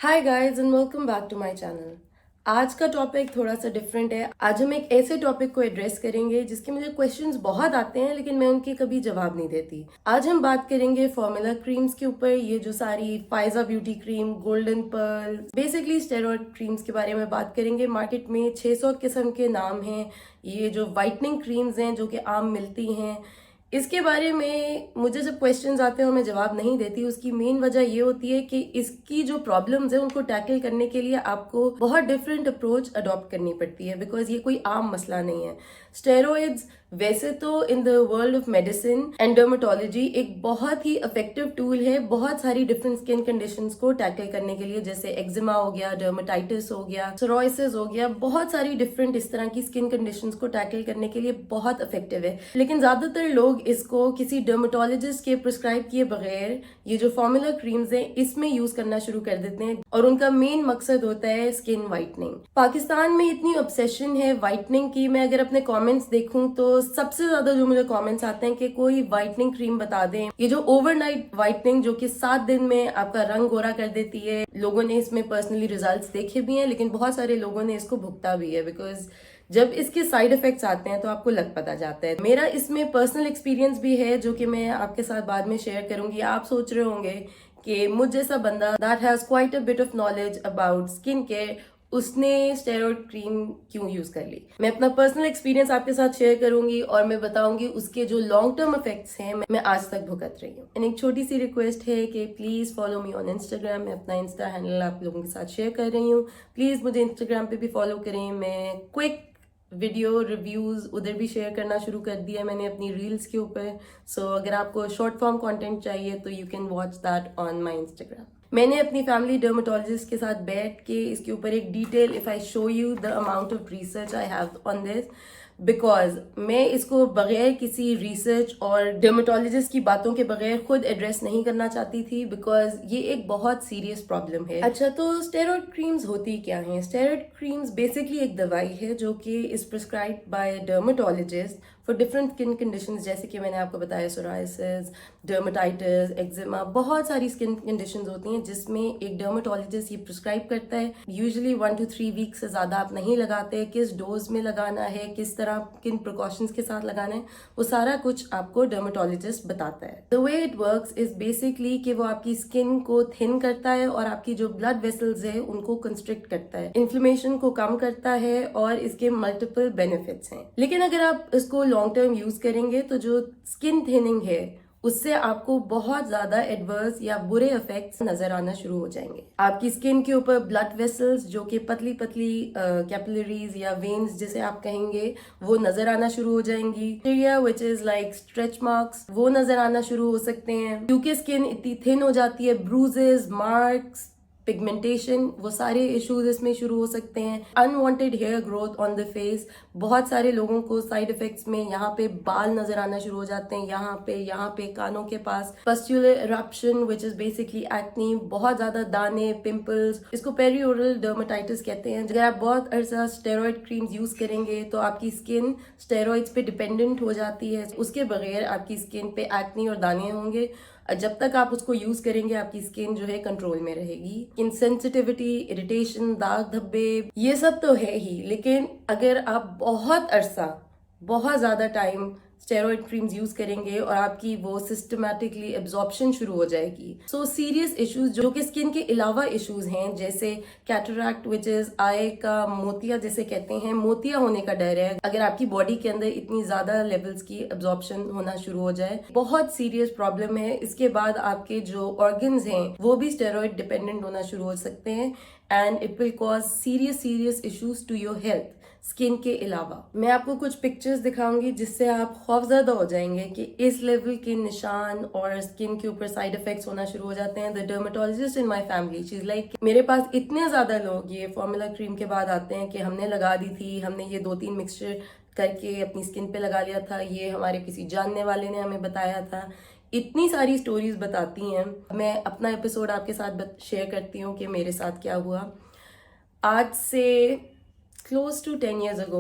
Hi guys and welcome back to my channel. आज का topic थोड़ा सा डिफरेंट है। आज हम एक ऐसे टॉपिक को एड्रेस करेंगे जिसके मुझे क्वेश्चंस बहुत आते हैं लेकिन मैं उनके कभी जवाब नहीं देती। आज हम बात करेंगे फॉर्मूला क्रीम्स के ऊपर। ये जो सारी Faiza beauty cream, Golden Pearl, basically steroid creams के बारे में बात करेंगे। मार्केट में 600 किस्म के नाम हैं। ये जो वाइटनिंग क्रीम्स हैं जो कि आम मिलती हैं, इसके बारे में मुझे जब क्वेश्चंस आते हैं और मैं जवाब नहीं देती, उसकी मेन वजह ये होती है कि इसकी जो प्रॉब्लम्स है उनको टैकल करने के लिए आपको बहुत डिफरेंट अप्रोच अडॉप्ट करनी पड़ती है, बिकॉज ये कोई आम मसला नहीं है। स्टेरॉइड्स वैसे तो in the world of medicine and dermatology एक बहुत ही इफेक्टिव टूल है बहुत सारी डिफरेंट स्किन कंडीशंस को टैकल करने के लिए, जैसे एक्जिमा हो गया, डर्मेटाइटिस हो गया, सोराइसिस हो गया, बहुत सारी डिफरेंट इस तरह की स्किन कंडीशंस को टैकल करने के लिए बहुत इफेक्टिव है। लेकिन ज्यादातर लोग इसको किसी डर्मेटोलॉजिस्ट के प्रिस्क्राइब किए बगैर ये जो फॉर्मूला क्रीम्स हैं इसमें यूज करना शुरू कर देते हैं और उनका मेन मकसद होता है स्किन वाइटनिंग। पाकिस्तान में इतनी ऑब्सेशन है वाइटनिंग की। मैं अगर अपने कमेंट्स देखूं तो सबसे ज्यादा जो मुझे कमेंट्स आते हैं कि कोई वाइटनिंग क्रीम बता दें। ये जो ओवरनाइट वाइटनिंग जो कि 7 दिन में आपका रंग गोरा कर देती है, लोगों ने इसमें पर्सनली रिजल्ट्स देखे भी हैं लेकिन बहुत सारे लोगों ने इसको भुगता भी है, बिकॉज जब इसके साइड इफेक्ट्स आते हैं तो आपको लग पता जाता है। मेरा इसमें पर्सनल एक्सपीरियंस भी है जो कि मैं आपके साथ बाद में शेयर करूंगी। आप सोच रहे होंगे कि मुझ जैसा बंदा that has quite a bit of knowledge about skin care, उसने स्टेरॉइड क्रीम क्यों यूज कर ली। मैं अपना पर्सनल एक्सपीरियंस आपके साथ शेयर करूंगी और मैं बताऊंगी उसके जो लॉन्ग टर्म इफेक्ट्स हैं मैं आज तक भुगत रही हूँ। एंड एक छोटी सी रिक्वेस्ट है कि please follow me on Instagram. मैं अपना इंस्टा हैंडल आप लोगों के साथ शेयर कर रही हूँ, प्लीज मुझे इंस्टाग्राम पे भी फॉलो करें। मैं क्विक वीडियो रिव्यूज उधर भी शेयर करना शुरू कर दिया है मैंने अपनी रील्स के ऊपर। सो अगर आपको शॉर्ट फॉर्म कंटेंट चाहिए तो you can watch that on my Instagram. मैंने अपनी फैमिली डर्मेटोलॉजिस्ट के साथ बैठ के इसके ऊपर एक detail, if I show you the amount of research I have on this, because मैं इसको बगैर किसी रिसर्च और डर्मेटोलॉजिस्ट की बातों के बगैर खुद एड्रेस नहीं करना चाहती थी, बिकॉज ये एक बहुत सीरियस प्रॉब्लम है। अच्छा, तो स्टेरॉइड क्रीम्स होती क्या हैं? स्टेरॉइड क्रीम्स बेसिकली एक दवाई है जो कि is prescribed bye dermatologist for different skin conditions, जैसे कि मैंने आपको बताया सोराइसिस, डर्मेटाइटिस, एक्जिमा, बहुत सारी स्किन कंडीशंस होती हैं जिसमें एक डर्मेटोलॉजिस्ट ये प्रिस्क्राइब करता है। यूजुअली 1 to 3 वीक से ज्यादा आप नहीं लगाते। किस डोज में लगाना है, किस तरह किन प्रिकॉशंस के साथ लगाना है, वो सारा कुछ आपको डर्मेटोलॉजिस्ट बताता है। The way it works is basically कि वो आपकी स्किन को थिन करता है और आपकी जो ब्लड वेसल्स है उनको कंस्ट्रिक्ट करता है, इन्फ्लेमेशन को कम करता है और इसके मल्टीपल बेनिफिट्स हैं। लेकिन अगर आप इसको लॉन्ग टर्म यूज करेंगे तो जो स्किन थिनिंग है उससे आपको बहुत ज्यादा एडवर्स या बुरे इफेक्ट्स नजर आना शुरू हो जाएंगे। आपकी स्किन के ऊपर ब्लड वेसल्स जो कि पतली पतली कैपिलरीज या वेन्स जिसे आप कहेंगे वो नजर आना शुरू हो जाएंगी। Which is like stretch marks वो नजर आना शुरू हो सकते हैं क्योंकि स्किन इतनी थिन हो जाती है। ब्रूजेस, मार्क्स, पिगमेंटेशन, वो सारे इश्यूज इसमें शुरू हो सकते हैं। Unwanted hair growth on the face, बहुत सारे लोगों को साइड इफेक्ट्स में यहाँ पे बाल नजर आना शुरू हो जाते हैं, यहाँ पे कानों के पास। Pustular eruption which is basically acne, बहुत ज्यादा दाने, पिंपल्स, इसको पेरिओरल डर्मेटाइटिस कहते हैं। अगर आप बहुत अरसा स्टेरॉइड क्रीम्स यूज करेंगे तो आपकी स्किन स्टेरॉइड्स पे डिपेंडेंट हो जाती है, उसके बगैर आपकी स्किन पे एक्नी और दाने होंगे। जब तक आप उसको यूज करेंगे आपकी स्किन जो है कंट्रोल में रहेगी। इनसेंसिटिविटी, इरिटेशन, दाग धब्बे, ये सब तो है ही, लेकिन अगर आप बहुत अरसा, बहुत ज्यादा टाइम स्टेरॉइड क्रीम्स यूज करेंगे और आपकी वो सिस्टमैटिकली एब्जॉर्प्शन शुरू हो जाएगी। सो सीरियस इश्यूज जो कि स्किन के अलावा इश्यूज हैं, जैसे कैटरैक्ट विच इज आई का मोतिया जिसे कहते हैं, मोतिया होने का डर है अगर आपकी बॉडी के अंदर इतनी ज्यादा लेवल्स की एब्जॉर्प्शन होना शुरू हो जाए। बहुत सीरियस प्रॉब्लम है। इसके बाद आपके जो ऑर्गन्स हैं वो भी स्टेरॉइड डिपेंडेंट होना शुरू हो सकते हैं and it will cause serious issues to your health. Skin के अलावा मैं आपको कुछ पिक्चर्स दिखाऊंगी जिससे आप खौफजदा हो जाएंगे कि इस लेवल के निशान और स्किन के ऊपर साइड इफेक्ट्स होना शुरू हो जाते हैं। The dermatologist in my family, she is like, मेरे पास इतने ज्यादा लोग ये फॉर्मूला क्रीम के बाद आते हैं कि हमने लगा दी थी, हमने ये 2-3 मिक्सचर करके अपनी स्किन पे लगा लिया था, ये हमारे किसी जानने वाले ने हमें बताया था। इतनी सारी स्टोरीज बताती हैं। मैं अपना एपिसोड आपके साथ शेयर करती हूँ कि मेरे साथ क्या हुआ। आज से close to 10 years ago,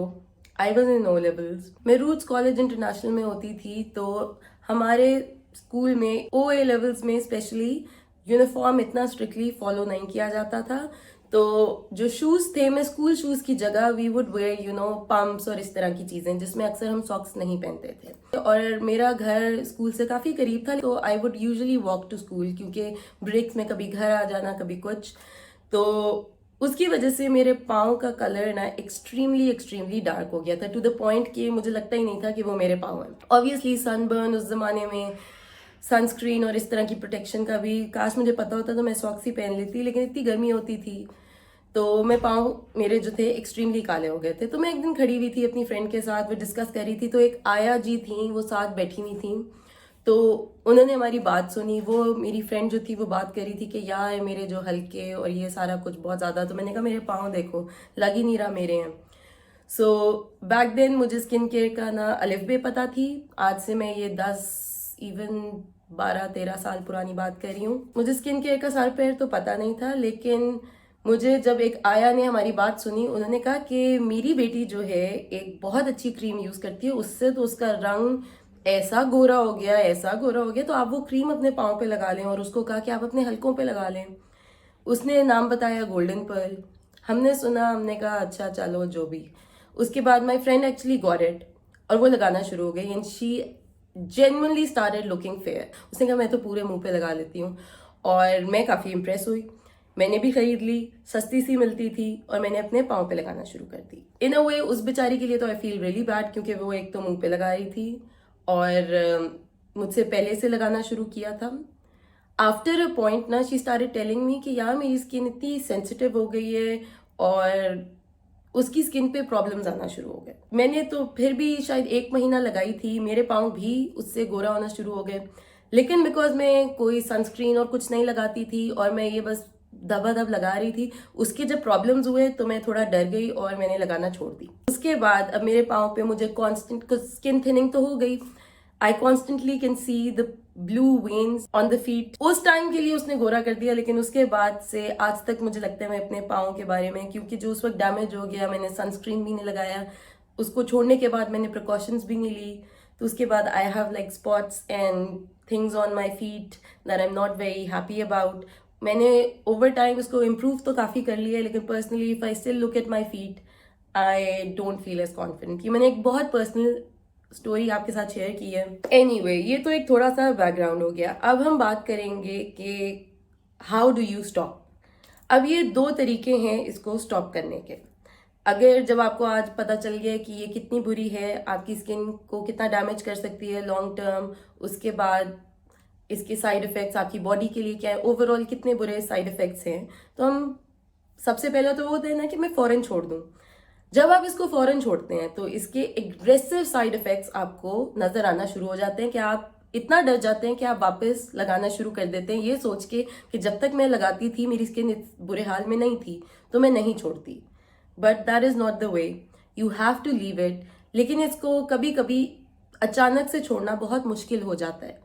I was in O levels. मैं रूट्स कॉलेज इंटरनेशनल में होती थी, तो हमारे स्कूल में OA लेवल्स में स्पेशली यूनिफॉर्म इतना स्ट्रिक्टली फॉलो नहीं किया जाता था, तो जो शूज़ थे, मैं स्कूल शूज़ की जगह वी वुड वेयर पम्प्स और इस तरह की चीज़ें, जिसमें अक्सर हम सॉक्स नहीं पहनते थे। और मेरा घर स्कूल से काफ़ी करीब था, तो I would usually walk to school, क्योंकि ब्रेक्स में कभी घर आ जाना, कभी कुछ, तो उसकी वजह से मेरे पाँव का कलर ना एक्सट्रीमली एक्सट्रीमली डार्क हो गया था, टू द पॉइंट कि मुझे लगता ही नहीं था कि वो मेरे पाँव हैं। ऑब्वियसली सनबर्न, उस ज़माने में सनस्क्रीन और इस तरह की प्रोटेक्शन का भी, काश मुझे पता होता तो मैं सॉक्स ही पहन लेती, लेकिन इतनी गर्मी होती थी तो मैं पाँव मेरे जो थे एक्सट्रीमली काले हो गए थे। तो मैं एक दिन खड़ी हुई थी अपनी फ्रेंड के साथ, वो डिस्कस कर रही थी, तो एक आया जी थी, वो साथ बैठी हुई थी, तो उन्होंने हमारी बात सुनी। वो मेरी फ्रेंड जो थी वो बात कर रही थी कि यार मेरे जो हल्के और ये सारा कुछ बहुत ज़्यादा, तो मैंने कहा मेरे पाँव देखो, लग ही नहीं रहा मेरे हैं। सो बैक देन मुझे स्किन केयर का ना अलिफ बे पता थी। आज से मैं ये 12-13 साल पुरानी बात कर रही हूँ। मुझे स्किन केयर का सर पैर तो पता नहीं था, लेकिन मुझे जब एक आया ने हमारी बात सुनी, उन्होंने कहा कि मेरी बेटी जो है एक बहुत अच्छी क्रीम यूज़ करती है, उससे तो उसका रंग ऐसा गोरा हो गया, ऐसा गोरा हो गया, तो आप वो क्रीम अपने पाँव पे लगा लें। और उसको कहा कि आप अपने हल्कों पे लगा लें। उसने नाम बताया गोल्डन पर्ल। हमने सुना, हमने कहा अच्छा चलो जो भी। उसके बाद my friend actually got it और वो लगाना शुरू हो गई, and she genuinely started looking fair. उसने कहा मैं तो पूरे मुंह पे लगा लेती हूँ, और मैं काफ़ी इम्प्रेस हुई। मैंने भी खरीद ली, सस्ती सी मिलती थी, और मैंने अपने पाँव पे लगाना शुरू कर दी। इन अ वे उस बेचारी के लिए तो आई फील रियली बैड, क्योंकि वो एक तो मुंह पे लगा रही थी और मुझसे पहले से लगाना शुरू किया था। आफ्टर अ पॉइंट ना शी स्टार्टेड टेलिंग मी कि यार मेरी स्किन इतनी सेंसिटिव हो गई है, और उसकी स्किन पे प्रॉब्लम्स आना शुरू हो गए। मैंने तो फिर भी शायद 1 महीना लगाई थी, मेरे पाँव भी उससे गोरा होना शुरू हो गए। लेकिन बिकॉज मैं कोई सनस्क्रीन और कुछ नहीं लगाती थी, और मैं ये बस दबादब लगा रही थी, उसके जब प्रॉब्लम्स हुए तो मैं थोड़ा डर गई और मैंने लगाना छोड़ दी। उसके बाद अब मेरे पाँव पे मुझे कॉन्स्टेंट स्किन थिनिंग तो हो गई। आई constantly can see the blue veins on the feet. उस टाइम के लिए उसने गोरा कर दिया, लेकिन उसके बाद से आज तक मुझे लगता है मैं अपने पाँव के बारे में, क्योंकि जो उस वक्त डैमेज हो गया, मैंने सनस्क्रीन भी नहीं लगाया, उसको छोड़ने के बाद मैंने प्रिकॉशंस भी नहीं ली, तो उसके बाद I have like spots and things on my feet that I am not very happy about. मैंने ओवर टाइम इसको इम्प्रूव तो काफ़ी कर लिया है, लेकिन personally if I still look at my feet I don't feel as confident. ये मैंने एक बहुत पर्सनल स्टोरी आपके साथ शेयर की है। एनीवे, ये तो एक थोड़ा सा बैकग्राउंड हो गया। अब हम बात करेंगे कि हाउ डू यू स्टॉप। अब ये 2 तरीके हैं इसको स्टॉप करने के। अगर जब आपको आज पता चल गया कि ये कितनी बुरी है, आपकी स्किन को कितना डैमेज कर सकती है लॉन्ग टर्म, उसके बाद इसके साइड इफेक्ट्स आपकी बॉडी के लिए क्या है, ओवरऑल कितने बुरे साइड इफेक्ट्स हैं, तो हम सबसे पहले तो वो होता है ना कि मैं फौरन छोड़ दूं। जब आप इसको फौरन छोड़ते हैं तो इसके एग्रेसिव साइड इफेक्ट्स आपको नजर आना शुरू हो जाते हैं, कि आप इतना डर जाते हैं कि आप वापस लगाना शुरू कर देते हैं, ये सोच के कि जब तक मैं लगाती थी मेरी स्किन इस बुरे हाल में नहीं थी, तो मैं नहीं छोड़ती। But that is not the way, you have to leave it. लेकिन इसको कभी कभी अचानक से छोड़ना बहुत मुश्किल हो जाता है,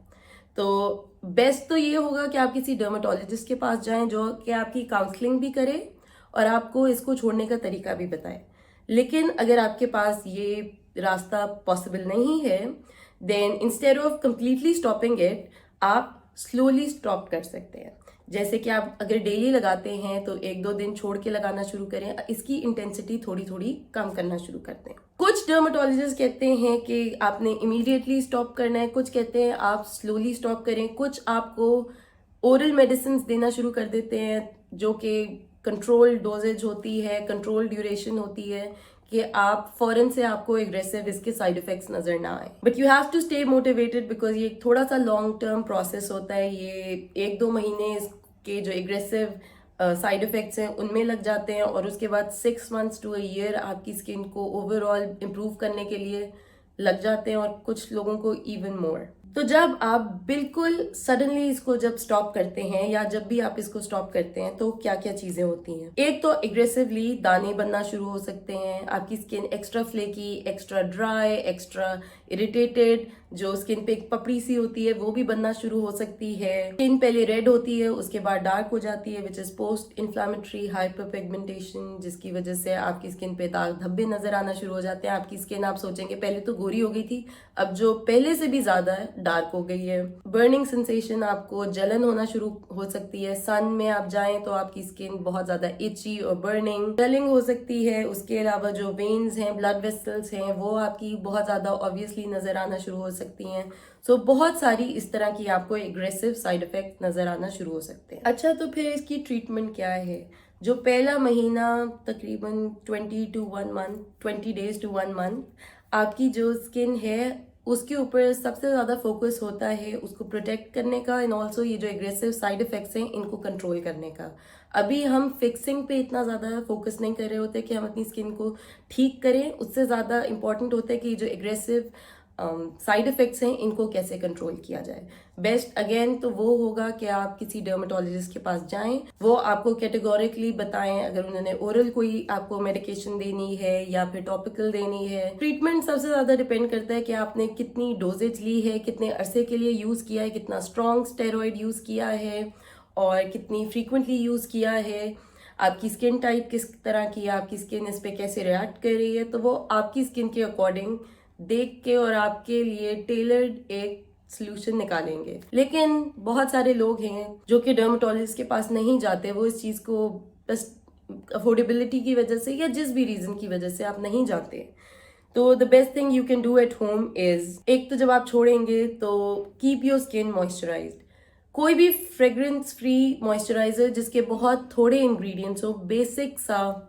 तो बेस्ट तो ये होगा कि आप किसी डर्मेटोलॉजिस्ट के पास जाएं, जो कि आपकी काउंसलिंग भी करे और आपको इसको छोड़ने का तरीका भी बताए। लेकिन अगर आपके पास ये रास्ता पॉसिबल नहीं है, then instead of completely stopping it, आप स्लोली स्टॉप कर सकते हैं। जैसे कि आप अगर डेली लगाते हैं तो 1-2 दिन छोड़ के लगाना शुरू करें, इसकी इंटेंसिटी थोड़ी थोड़ी कम करना शुरू करते हैं। कुछ डर्मेटोलॉजिस्ट कहते हैं कि आपने इमीडिएटली स्टॉप करना है, कुछ कहते हैं आप स्लोली स्टॉप करें, कुछ आपको ओरल मेडिसिन देना शुरू कर देते हैं, जो कि कंट्रोल डोजेज होती है, कंट्रोल ड्यूरेशन होती है, कि आप फौरन से आपको एग्रेसिव इसके साइड इफेक्ट्स नजर ना आए। But you have to stay motivated, because ये एक थोड़ा सा लॉन्ग टर्म प्रोसेस होता है। ये 1-2 महीने इसके जो एग्रेसिव साइड इफेक्ट्स हैं उनमें लग जाते हैं, और उसके बाद 6 months to a year आपकी स्किन को ओवरऑल इम्प्रूव करने के लिए लग जाते हैं, और कुछ लोगों को इवन मोर। तो जब आप बिल्कुल सडनली इसको जब स्टॉप करते हैं, या जब भी आप इसको स्टॉप करते हैं, तो क्या क्या चीजें होती हैं। एक तो एग्रेसिवली दाने बनना शुरू हो सकते हैं, आपकी skin extra flaky, extra dry, extra irritated, जो स्किन पे एक पपड़ी सी होती है वो भी बनना शुरू हो सकती है। स्किन पहले रेड होती है, उसके बाद डार्क हो जाती है, which is post inflammatory hyper pigmentation, जिसकी वजह से आपकी स्किन पे दाग धब्बे नजर आना शुरू हो जाते हैं। आपकी स्किन आप सोचेंगे पहले तो गोरी हो गई थी, अब जो पहले से भी ज्यादा है डार्क हो गई है। बर्निंग सेंसेशन, आपको जलन होना शुरू हो सकती है। सन में आप जाएं तो आपकी स्किन बहुत ज्यादा इची और बर्निंग, स्वेलिंग हो सकती है। उसके अलावा जो वेन्स हैं, ब्लड वेसल्स हैं, वो आपकी बहुत ज्यादा ऑब्वियसली नजर आना शुरू हो सकती हैं। सो बहुत सारी इस तरह की आपको एग्रेसिव साइड इफेक्ट नजर आना शुरू हो सकते हैं। अच्छा, तो फिर इसकी ट्रीटमेंट क्या है? जो पहला महीना तकरीबन 20 डेज टू 1 मंथ आपकी जो स्किन है उसके ऊपर सबसे ज़्यादा फोकस होता है उसको प्रोटेक्ट करने का, एंड ऑल्सो ये जो एग्रेसिव साइड इफेक्ट्स हैं इनको कंट्रोल करने का। अभी हम फिक्सिंग पे इतना ज़्यादा फोकस नहीं कर रहे होते कि हम अपनी स्किन को ठीक करें, उससे ज़्यादा इंपॉर्टेंट होता है कि जो एग्रेसिव साइड इफेक्ट्स हैं इनको कैसे कंट्रोल किया जाए। बेस्ट अगेन तो वो होगा कि आप किसी डर्मेटोलॉजिस्ट के पास जाएं, वो आपको कैटेगोरिकली बताएं अगर उन्होंने ओरल कोई आपको मेडिकेशन देनी है या फिर टॉपिकल देनी है। ट्रीटमेंट सबसे ज्यादा डिपेंड करता है कि आपने कितनी डोजेज ली है, कितने अरसे के लिए यूज किया है, कितना स्ट्रॉन्ग स्टेरॉइड यूज किया है और कितनी फ्रीक्वेंटली यूज किया है, आपकी स्किन टाइप किस तरह की है, आपकी स्किन इस पे कैसे रिएक्ट कर रही है। तो वो आपकी स्किन के अकॉर्डिंग देख के और आपके लिए टेलर्ड एक सोल्यूशन निकालेंगे। लेकिन बहुत सारे लोग हैं जो कि डर्मेटोलॉजिस्ट के पास नहीं जाते, वो इस चीज को बस अफोर्डेबिलिटी की वजह से या जिस भी रीजन की वजह से आप नहीं जाते। तो the best thing you can do at home is, एक तो जब आप छोड़ेंगे तो कीप योर स्किन मॉइस्चराइज्ड। कोई भी फ्रेग्रेंस फ्री मॉइस्चराइजर जिसके बहुत थोड़े इंग्रेडिएंट्स हो, बेसिक सा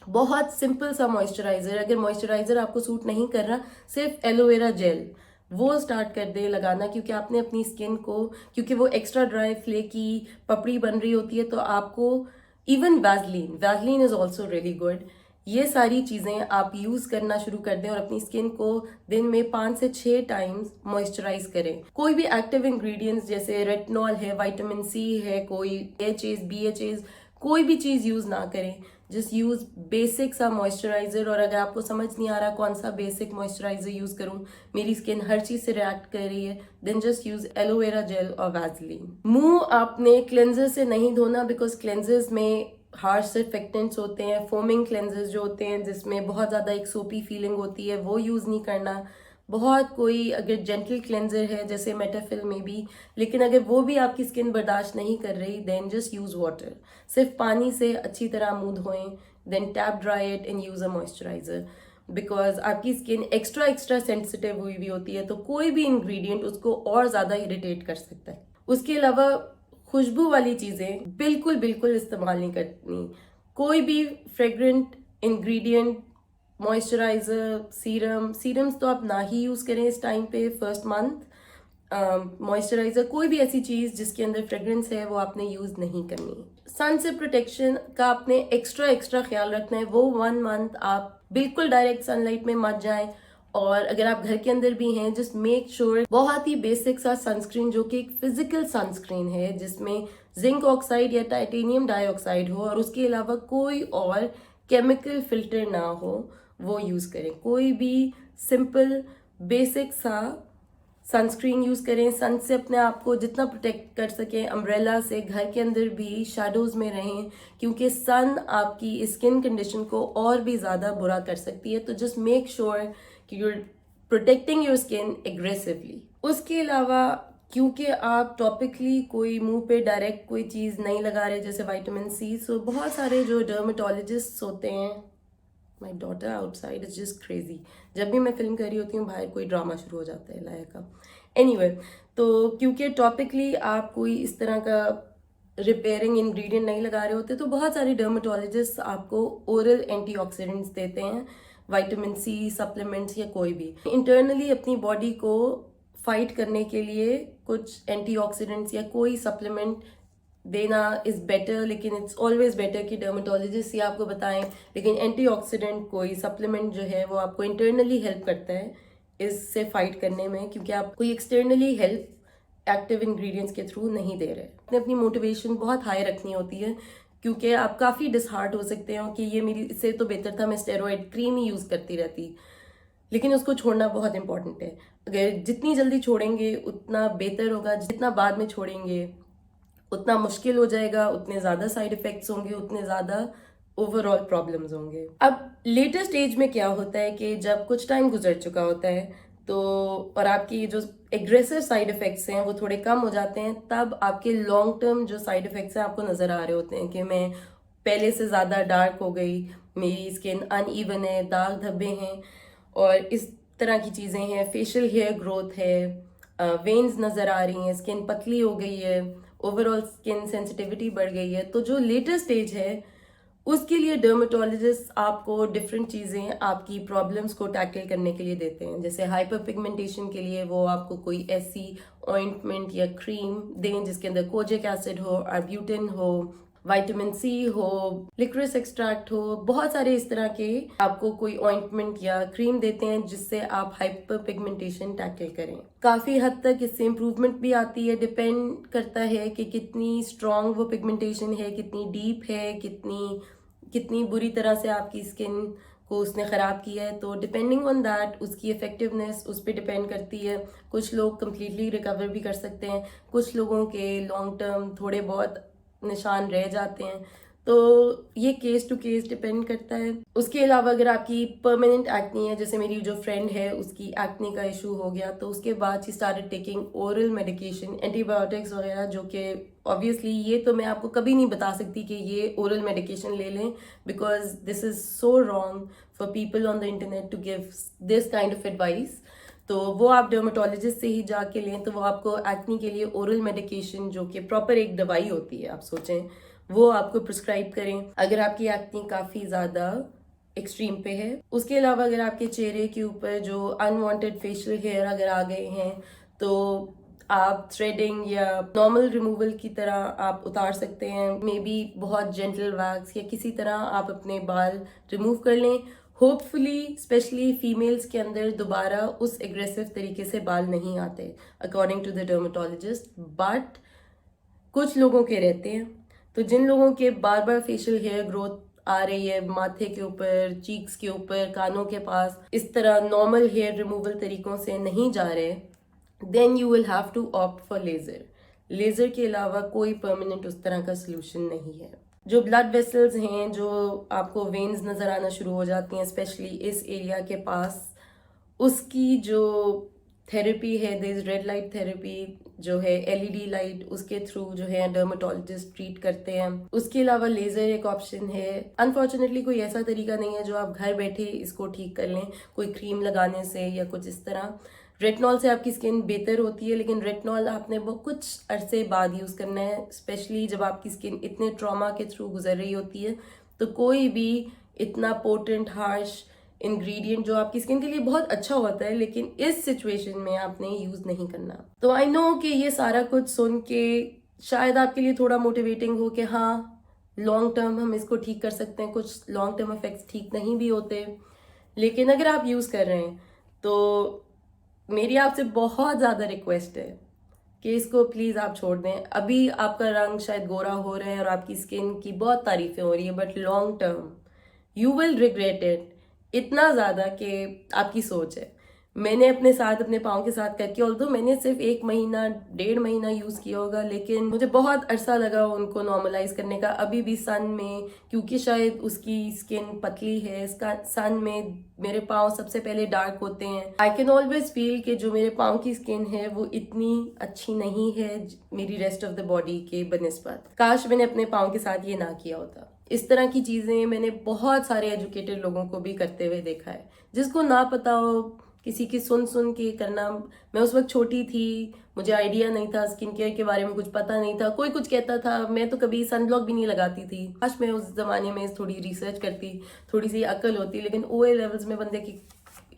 बहुत सिंपल सा मॉइस्चराइजर। अगर मॉइस्चराइजर आपको सूट नहीं कर रहा, सिर्फ एलोवेरा जेल वो स्टार्ट कर दे लगाना, क्योंकि आपने अपनी स्किन को, क्योंकि वो एक्स्ट्रा ड्राई फ्लेकी पपड़ी बन रही होती है, तो आपको even Vaseline is also really good. ये सारी चीजें आप यूज करना शुरू कर दें और अपनी स्किन को दिन में 5 से 6 टाइम्स मॉइस्चराइज करें। कोई भी एक्टिव इंग्रेडिएंट्स जैसे रेटिनॉल है, विटामिन सी है, कोई AHAs BHAs कोई भी चीज यूज ना करें, जस्ट यूज बेसिक सा मॉइस्चराइजर। और अगर आपको समझ नहीं आ रहा कौन सा बेसिक मॉइस्चराइजर यूज करूं, मेरी स्किन हर चीज से रिएक्ट कर रही है, then just use aloe vera gel और वैसलीन। मुंह आपने क्लेंजर से नहीं धोना, बिकॉज क्लेंजर्स में हार्श सर्फेक्टेंट्स होते हैं। फोमिंग क्लेंजर्स जो होते हैं जिसमें बहुत ज्यादा एक सोपी फीलिंग होती है, वो यूज नहीं करना। बहुत कोई अगर जेंटल क्लेंजर है जैसे मेटाफिल में भी, लेकिन अगर वो भी आपकी स्किन बर्दाश्त नहीं कर रही, देन जस्ट यूज वाटर। सिर्फ पानी से अच्छी तरह मुंह धोएं, then tap dry it and use a moisturiser, because आपकी स्किन एक्स्ट्रा सेंसिटिव हुई भी होती है, तो कोई भी इंग्रेडिएंट उसको और ज्यादा इरिटेट कर सकता है। उसके अलावा खुशबू वाली चीजें बिल्कुल इस्तेमाल नहीं करनी। कोई भी फ्रेग्रेंट इंग्रेडिएंट, मॉइस्चराइजर, सीरम्स तो आप ना ही यूज करें इस टाइम पे, फर्स्ट मंथ। मॉइस्चराइजर, कोई भी ऐसी चीज जिसके अंदर फ्रेग्रेंस है वो आपने यूज नहीं करनी। सन से प्रोटेक्शन का आपने एक्स्ट्रा ख्याल रखना है। वो 1 मंथ आप बिल्कुल डायरेक्ट सनलाइट में मत जाएं, और अगर आप घर के अंदर भी हैं, जस्ट मेक श्योर बहुत ही बेसिक सा सनस्क्रीन जो कि एक फिजिकल सनस्क्रीन है जिसमें जिंक ऑक्साइड या टाइटेनियम डाइऑक्साइड हो, और उसके अलावा कोई और केमिकल फिल्टर ना हो, वो यूज करें। कोई भी सिंपल बेसिक सा सनस्क्रीन यूज करें। सन से अपने आप को जितना प्रोटेक्ट कर सकें, अम्ब्रेला से, घर के अंदर भी शैडोज में रहें, क्योंकि सन आपकी स्किन कंडीशन को और भी ज्यादा बुरा कर सकती है। तो जस्ट मेक श्योर कि you're protecting your skin aggressively. उसके अलावा क्योंकि आप टॉपिकली कोई मुंह पे डायरेक्ट कोई चीज नहीं लगा रहे जैसे विटामिन सी, सो बहुत सारे जो डर्मेटोलॉजिस्ट होते हैं, my daughter outside is just crazy, जब भी मैं फिल्म कर रही होती हूँ बाहर कोई ड्रामा शुरू हो जाता है लाया का। एनीवे, तो क्योंकि टॉपिकली आप कोई इस तरह का रिपेयरिंग इंग्रेडिएंट नहीं लगा रहे होते, तो बहुत सारे डर्मेटोलॉजिस्ट आपको ओरल एंटीऑक्सीडेंट्स देते हैं, विटामिन सी सप्लीमेंट्स या कोई भी। इंटरनली अपनी बॉडी को फाइट करने के लिए कुछ एंटीऑक्सीडेंट्स या कोई सप्लीमेंट देना इज बेटर, लेकिन इट्स ऑलवेज बेटर कि डर्मेटोलॉजिस्ट ही आपको बताएं। लेकिन एंटीऑक्सीडेंट कोई सप्लीमेंट जो है वो आपको इंटरनली हेल्प करता है इससे फाइट करने में, क्योंकि आप कोई एक्सटर्नली हेल्प एक्टिव इंग्रेडिएंट्स के थ्रू नहीं दे रहे। आपने अपनी मोटिवेशन बहुत हाई रखनी होती है, क्योंकि आप काफ़ी डिसहार्ट हो सकते हो कि ये मेरी इससे तो बेहतर था मैं स्टेरॉइड क्रीम ही यूज़ करती रहती। लेकिन उसको छोड़ना बहुत इंपॉर्टेंट है। अगर जितनी जल्दी छोड़ेंगे उतना बेहतर होगा, जितना बाद में छोड़ेंगे उतना मुश्किल हो जाएगा, उतने ज़्यादा साइड इफ़ेक्ट्स होंगे, उतने ज़्यादा ओवरऑल प्रॉब्लम्स होंगे। अब लेटर स्टेज में क्या होता है कि जब कुछ टाइम गुजर चुका होता है तो और आपकी जो एग्रेसिव साइड इफ़ेक्ट्स हैं वो थोड़े कम हो जाते हैं, तब आपके लॉन्ग टर्म जो साइड इफ़ेक्ट्स हैं आपको नज़र आ रहे होते हैं कि मैं पहले से ज़्यादा डार्क हो गई, मेरी स्किन अनइवन है, दाग धब्बे हैं और इस तरह की चीज़ें हैं, फेशियल हेयर ग्रोथ है, वेन्स नज़र आ रही हैं, स्किन पतली हो गई है, ओवरऑल स्किन सेंसिटिविटी बढ़ गई है। तो जो लेटेस्ट स्टेज है उसके लिए डर्मेटोलॉजिस्ट आपको डिफरेंट चीज़ें आपकी प्रॉब्लम्स को टैकल करने के लिए देते हैं। जैसे हाइपर पिगमेंटेशन के लिए वो आपको कोई ऐसी ऑइंटमेंट या क्रीम दें जिसके अंदर कोजिक एसिड हो, आर्ब्यूटिन हो, विटामिन सी हो, लिक्रिस एक्सट्रैक्ट हो, बहुत सारे इस तरह के आपको कोई ऑइंटमेंट या क्रीम देते हैं जिससे आप हाइपर पिगमेंटेशन टैकल करें। काफ़ी हद तक इससे इम्प्रूवमेंट भी आती है, डिपेंड करता है कि कितनी स्ट्रॉन्ग वो पिगमेंटेशन है, कितनी डीप है, कितनी बुरी तरह से आपकी स्किन को उसने ख़राब किया है। तो डिपेंडिंग ऑन दैट उसकी इफ़ेक्टिवनेस उस पर डिपेंड करती है। कुछ लोग कम्प्लीटली रिकवर भी कर सकते हैं, कुछ लोगों के लॉन्ग टर्म थोड़े बहुत निशान रह जाते हैं। तो ये केस टू केस डिपेंड करता है। उसके अलावा अगर आपकी परमानेंट एक्नी है, जैसे मेरी जो फ्रेंड है उसकी एक्नी का इशू हो गया, तो उसके बाद she started taking oral medication, antibiotics वगैरह, जो कि ऑब्वियसली ये तो मैं आपको कभी नहीं बता सकती कि ये ओरल मेडिकेशन ले लें, because this is so wrong for people on the internet to give this kind of advice. तो वो आप डर्मेटोलॉजिस्ट से ही जाके लें, तो वो आपको एक्नी के लिए ओरल मेडिकेशन, जो कि प्रॉपर एक दवाई होती है, आप सोचें, वो आपको प्रिस्क्राइब करें अगर आपकी एक्नी काफ़ी ज़्यादा एक्सट्रीम पे है। उसके अलावा अगर आपके चेहरे के ऊपर जो अनवांटेड फेशियल हेयर अगर आ गए हैं तो आप थ्रेडिंग या नॉर्मल रिमूवल की तरह आप उतार सकते हैं। मे बी बहुत जेंटल वैक्स या किसी तरह आप अपने बाल रिमूव कर लें। होपफुली स्पेशली फीमेल्स के अंदर दोबारा उस एग्रेसिव तरीके से बाल नहीं आते according to the dermatologist, but कुछ लोगों के रहते हैं। तो जिन लोगों के बार बार फेशियल हेयर ग्रोथ आ रही है माथे के ऊपर, चीक्स के ऊपर, कानों के पास, इस तरह नॉर्मल हेयर रिमूवल तरीकों से नहीं जा रहे, then you will have to opt for laser. Laser के अलावा कोई परमानेंट उस तरह का सोल्यूशन नहीं है। जो ब्लड वेसल्स हैं, जो आपको वेन्स नज़र आना शुरू हो जाती हैं स्पेशली इस एरिया के पास, उसकी जो थेरेपी है, दिस रेड लाइट थेरेपी जो है, एलईडी लाइट, उसके थ्रू जो है डर्मेटोलॉजिस्ट ट्रीट करते हैं। उसके अलावा लेज़र एक ऑप्शन है। अनफॉर्चुनेटली कोई ऐसा तरीका नहीं है जो आप घर बैठे इसको ठीक कर लें, कोई क्रीम लगाने से या कुछ इस तरह। रेटिनॉल से आपकी स्किन बेहतर होती है, लेकिन रेटिनॉल आपने वो कुछ अरसे बाद यूज़ करना है, स्पेशली जब आपकी स्किन इतने ट्रॉमा के थ्रू गुजर रही होती है। तो कोई भी इतना पोटेंट हार्श इंग्रेडिएंट जो आपकी स्किन के लिए बहुत अच्छा होता है, लेकिन इस सिचुएशन में आपने यूज़ नहीं करना। तो आई नो कि ये सारा कुछ सुन के शायद आपके लिए थोड़ा मोटिवेटिंग हो कि हाँ, लॉन्ग टर्म हम इसको ठीक कर सकते हैं, कुछ लॉन्ग टर्म इफेक्ट्स ठीक नहीं भी होते। लेकिन अगर आप यूज़ कर रहे हैं तो मेरी आपसे बहुत ज़्यादा रिक्वेस्ट है कि इसको प्लीज़ आप छोड़ दें। अभी आपका रंग शायद गोरा हो रहा है और आपकी स्किन की बहुत तारीफ़ें हो रही है, but long term you will regret it इतना ज़्यादा कि आपकी सोच है। मैंने अपने साथ, अपने पाँव के साथ करके, ऑल्दो मैंने सिर्फ 1 महीना 1.5 महीना यूज़ किया होगा, लेकिन मुझे बहुत अरसा लगा उनको नॉर्मलाइज करने का। अभी भी सन में, क्योंकि शायद उसकी स्किन पतली है, इसका सन में मेरे पाँव सबसे पहले डार्क होते हैं। आई कैन ऑलवेज फील कि जो मेरे पाँव की स्किन है वो इतनी अच्छी नहीं है मेरी रेस्ट ऑफ द बॉडी के बनिस्बत। काश मैंने अपने पाँव के साथ ये ना किया होता। इस तरह की चीज़ें मैंने बहुत सारे एजुकेटेड लोगों को भी करते हुए देखा है। जिसको ना पता हो, किसी की सुन के करना। मैं उस वक्त छोटी थी, मुझे आइडिया नहीं था, स्किन केयर के बारे में कुछ पता नहीं था, कोई कुछ कहता था, मैं तो कभी सनब्लॉक भी नहीं लगाती थी। काश मैं उस ज़माने में थोड़ी रिसर्च करती, थोड़ी सी अक्ल होती, लेकिन ओए लेवल्स में बंदे की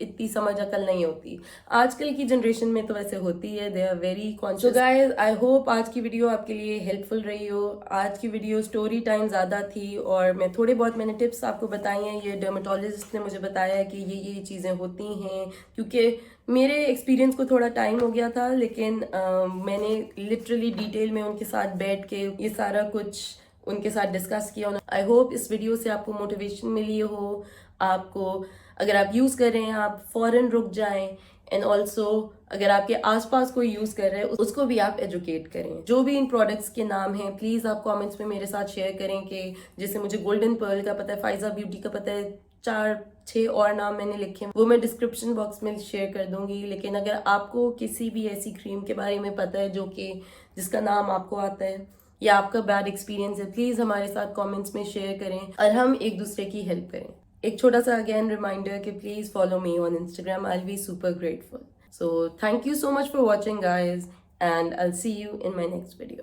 इतनी समझ अकल नहीं होती। आजकल की जनरेशन में तो वैसे होती है, they are very conscious. Guys, I hope आज की वीडियो आपके लिए हेल्पफुल रही हो। आज की वीडियो स्टोरी टाइम ज़्यादा थी और मैं थोड़े बहुत मैंने टिप्स आपको बताई हैं। ये डर्मेटोलॉजिस्ट ने मुझे बताया है कि ये चीज़ें होती हैं, क्योंकि मेरे एक्सपीरियंस को थोड़ा टाइम हो गया था, लेकिन मैंने लिटरली डिटेल में उनके साथ बैठ के ये सारा कुछ उनके साथ डिस्कस किया। आई होप इस वीडियो से आपको मोटिवेशन मिली हो, आपको अगर आप यूज़ कर रहे हैं आप फ़ौरन रुक जाएं, एंड ऑल्सो अगर आपके आसपास कोई यूज़ कर रहा है उसको भी आप एजुकेट करें। जो भी इन प्रोडक्ट्स के नाम हैं प्लीज़ आप कमेंट्स में मेरे साथ शेयर करें कि जैसे मुझे गोल्डन पर्ल का पता है, फाइजा ब्यूटी का पता है, 4-6 और नाम मैंने लिखे हैं, वो मैं डिस्क्रिप्शन बॉक्स में शेयर कर दूंगी। लेकिन अगर आपको किसी भी ऐसी क्रीम के बारे में पता है जो कि जिसका नाम आपको आता है या आपका बैड एक्सपीरियंस है, प्लीज़ हमारे साथ कमेंट्स में शेयर करें और हम एक दूसरे की हेल्प करें। एक छोटा सा अगेन रिमाइंडर कि please follow me on Instagram, I will be super grateful. So thank you so much for watching guys, and I'll see you in my next video.